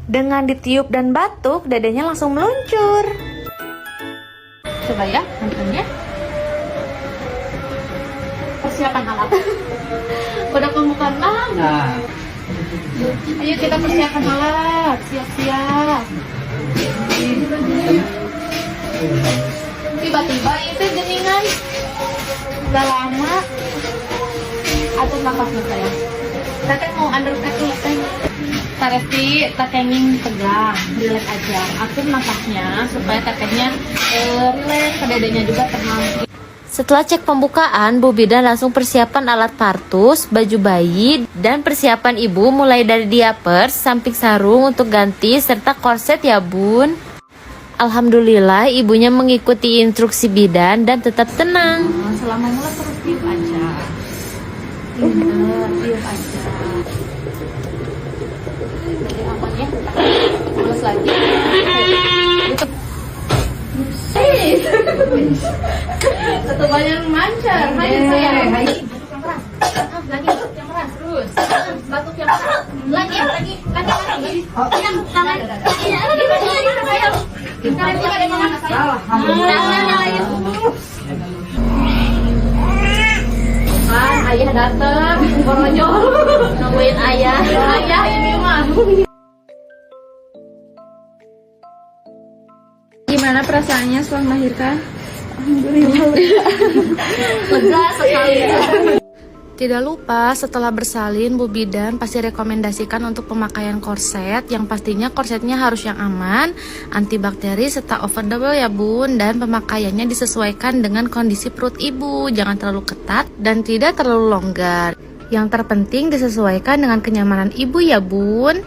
Dengan ditiup dan batuk, dadanya langsung meluncur. Coba ya, nontonnya. Persiapan alat. Udah pembukaan lah. Nah, Ayo kita persiapan alat. Siap-siap. Tiba-tiba itu geningan. Udah lama. Atur nafasnya saya. Teteh mau undercut dulu teh. Taresti tetehnya tegang, relax aja. Atur nafasnya supaya tetehnya relax, dadanya juga tenang. Setelah cek pembukaan, Bu Bidan langsung persiapan alat partus, baju bayi, dan persiapan ibu mulai dari diapers, samping sarung untuk ganti, serta korset ya bun. Alhamdulillah ibunya mengikuti instruksi bidan dan tetap tenang. Selama mulai terus tiup aja. Tiup aja. Dari awalnya, terus lagi. Tutup. Ketubannya mancar. Hayu saya. Lagi yang keras terus. Batuk yang keras. Lagi. Yang tangan. Ayah datang, boronyol, nungguin ayah. Ayah ini mah. Gimana perasaannya setelah melahirkan? Lega sekali. Tidak lupa setelah bersalin, Bu Bidan pasti rekomendasikan untuk pemakaian korset, yang pastinya korsetnya harus yang aman, antibakteri serta affordable ya bun, dan pemakaiannya disesuaikan dengan kondisi perut ibu, jangan terlalu ketat dan tidak terlalu longgar. Yang terpenting disesuaikan dengan kenyamanan ibu ya bun.